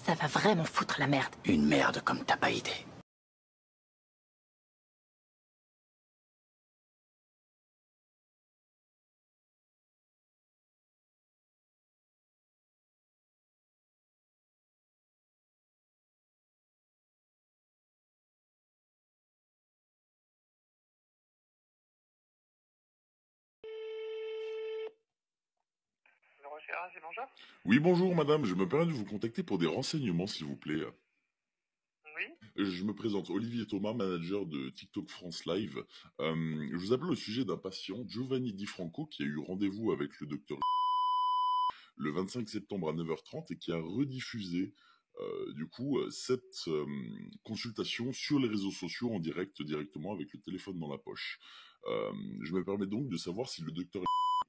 Ça va vraiment foutre la merde. Une merde comme t'as pas idée. Bonjour. Oui, bonjour madame, je me permets de vous contacter pour des renseignements s'il vous plaît. Oui. Je me présente Olivier Thomas, manager de TikTok France Live. Je vous appelle au sujet d'un patient, Giovanni Di Franco, qui a eu rendez-vous avec le docteur le 25 septembre à 9h30 et qui a rediffusé cette consultation sur les réseaux sociaux en direct, directement avec le téléphone dans la poche. Je me permets donc de savoir si le docteur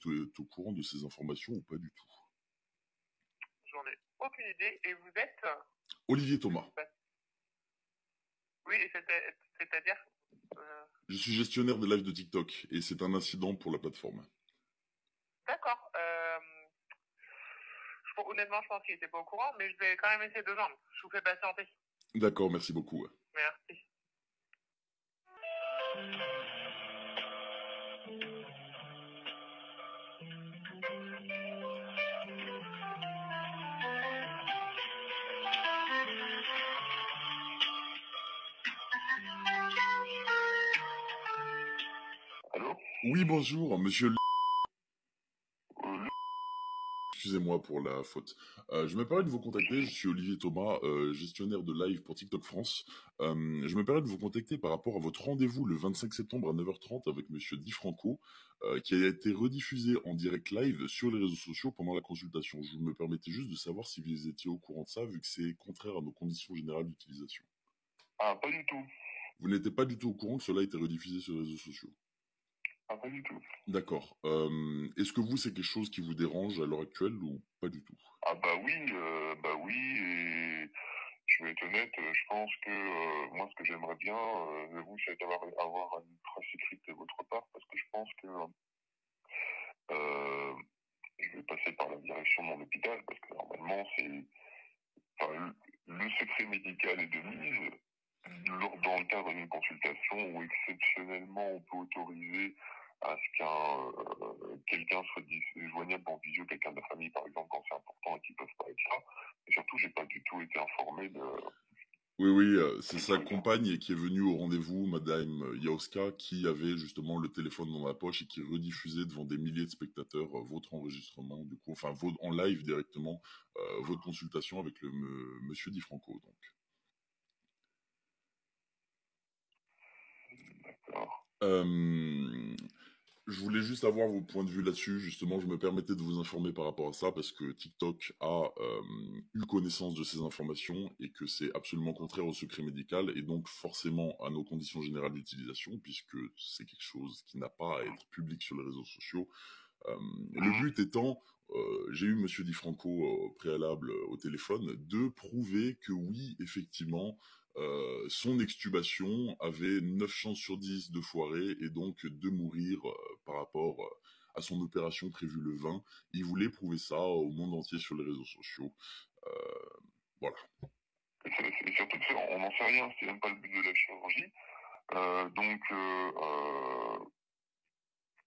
est au courant de ces informations ou pas du tout. J'en ai aucune idée. Et vous êtes Olivier Thomas. Oui, c'est-à-dire Je suis gestionnaire des lives de TikTok et c'est un incident pour la plateforme. D'accord. Honnêtement, je pense qu'il n'était pas au courant, mais je vais quand même essayer de joindre. Je vous fais patienter. D'accord, merci beaucoup. Merci. Allô ? Oui, bonjour, monsieur. Excusez-moi pour la faute. Je me permets de vous contacter, je suis Olivier Thomas, gestionnaire de live pour TikTok France. Je me permets de vous contacter par rapport à votre rendez-vous le 25 septembre à 9h30 avec monsieur Di Franco, qui a été rediffusé en direct live sur les réseaux sociaux pendant la consultation. Je me permettais juste de savoir si vous étiez au courant de ça, vu que c'est contraire à nos conditions générales d'utilisation. Ah, pas du tout. Vous n'étiez pas du tout au courant que cela a été rediffusé sur les réseaux sociaux? Ah, pas du tout. D'accord. Est-ce que vous, c'est quelque chose qui vous dérange à l'heure actuelle ou pas du tout? Ah bah oui, et je vais être honnête, je pense que moi, ce que j'aimerais bien, vous, c'est avoir une trace écrite de votre part, parce que je pense que je vais passer par la direction de mon hôpital, parce que normalement, le secret médical est de mise. Dans le cadre d'une consultation où exceptionnellement on peut autoriser à ce quelqu'un soit joignable en visio, quelqu'un de la famille par exemple quand c'est important et qu'ils peuvent pas être là. Et surtout, j'ai pas du tout été informé de... Oui, c'est sa compagne qui est venue au rendez-vous, Madame Yaoska, qui avait justement le téléphone dans la poche et qui rediffusait devant des milliers de spectateurs votre enregistrement, du coup, enfin en live directement, votre consultation avec le monsieur Di Franco, donc. D'accord. Je voulais juste avoir vos points de vue là-dessus. Justement, je me permettais de vous informer par rapport à ça parce que TikTok a eu connaissance de ces informations et que c'est absolument contraire au secret médical et donc forcément à nos conditions générales d'utilisation puisque c'est quelque chose qui n'a pas à être public sur les réseaux sociaux. Le but étant, j'ai eu monsieur Di Franco au préalable au téléphone, de prouver que oui, effectivement, son extubation avait 9 chances sur 10 de foirer et donc de mourir par rapport à son opération prévue le 20. Il voulait prouver ça au monde entier sur les réseaux sociaux. Voilà. Et surtout qu'on n'en sait rien, c'est même pas le but de la chirurgie.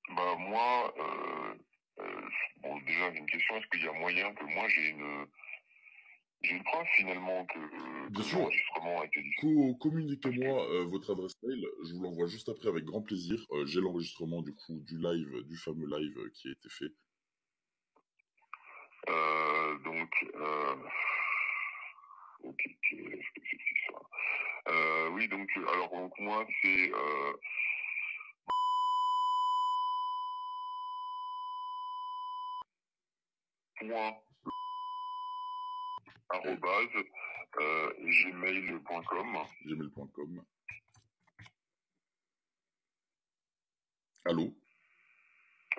Moi, bon, déjà, j'ai une question, est-ce qu'il y a moyen que moi j'ai une preuve finalement que l'enregistrement a été diffusé? Communiquez-moi votre adresse mail, je vous l'envoie juste après avec grand plaisir. J'ai l'enregistrement du coup du live, du fameux live qui a été fait. Ok, est-ce que c'est ça? Oui, donc moi c'est gmail.com. Allô?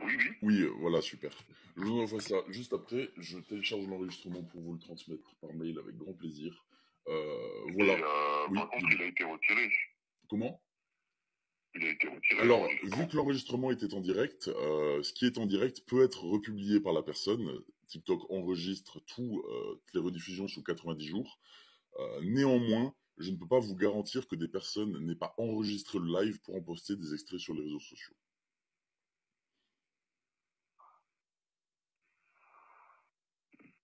Oui. Oui, voilà, super. Je vous envoie ça juste après. Je télécharge l'enregistrement pour vous le transmettre par mail avec grand plaisir. Voilà. Par contre, il a été retiré. Comment? Il a été retiré. Alors, vu que l'enregistrement était en direct, ce qui est en direct peut être republié par la personne. TikTok enregistre toutes les rediffusions sous 90 jours. Néanmoins, je ne peux pas vous garantir que des personnes n'aient pas enregistré le live pour en poster des extraits sur les réseaux sociaux.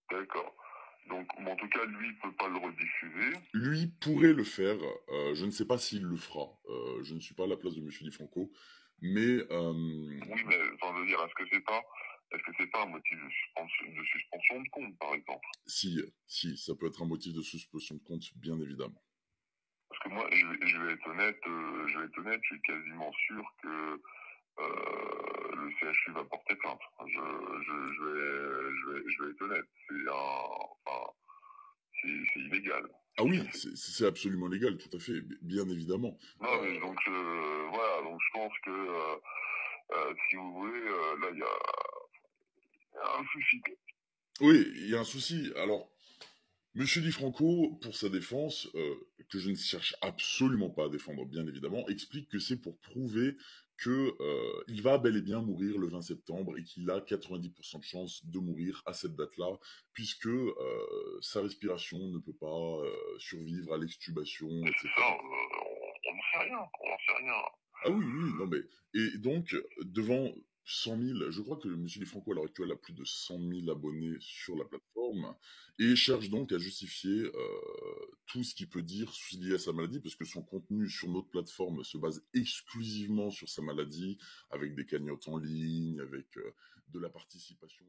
D'accord. Donc, en tout cas, lui, il peut pas le rediffuser. Lui pourrait le faire, je ne sais pas s'il le fera. Je ne suis pas à la place de Monsieur Di Franco, mais Oui, mais enfin, je veux dire, est-ce que c'est pas un motif de suspension de compte, par exemple? si, ça peut être un motif de suspension de compte, bien évidemment. Parce que moi, je vais être honnête, je suis quasiment sûr que le CHU va porter plainte. Je vais être honnête. C'est illégal. Ah oui, c'est absolument légal, tout à fait, bien évidemment. Non, mais donc, voilà, donc je pense que, si vous voulez, là, il y a un souci. Oui, il y a un souci. Alors, Monsieur Di Franco, pour sa défense, que je ne cherche absolument pas à défendre, bien évidemment, explique que c'est pour prouver que il va bel et bien mourir le 20 septembre et qu'il a 90% de chances de mourir à cette date-là, puisque sa respiration ne peut pas survivre à l'extubation, etc. Ça, on n'en sait rien, on n'en sait rien. Ah oui, oui, non mais... Et donc, devant 100 000, je crois que M. Di Franco, à l'heure actuelle, a plus de 100 000 abonnés sur la plateforme, et cherche donc à justifier tout ce qu'il peut dire lié à sa maladie, parce que son contenu sur notre plateforme se base exclusivement sur sa maladie, avec des cagnottes en ligne, avec de la participation...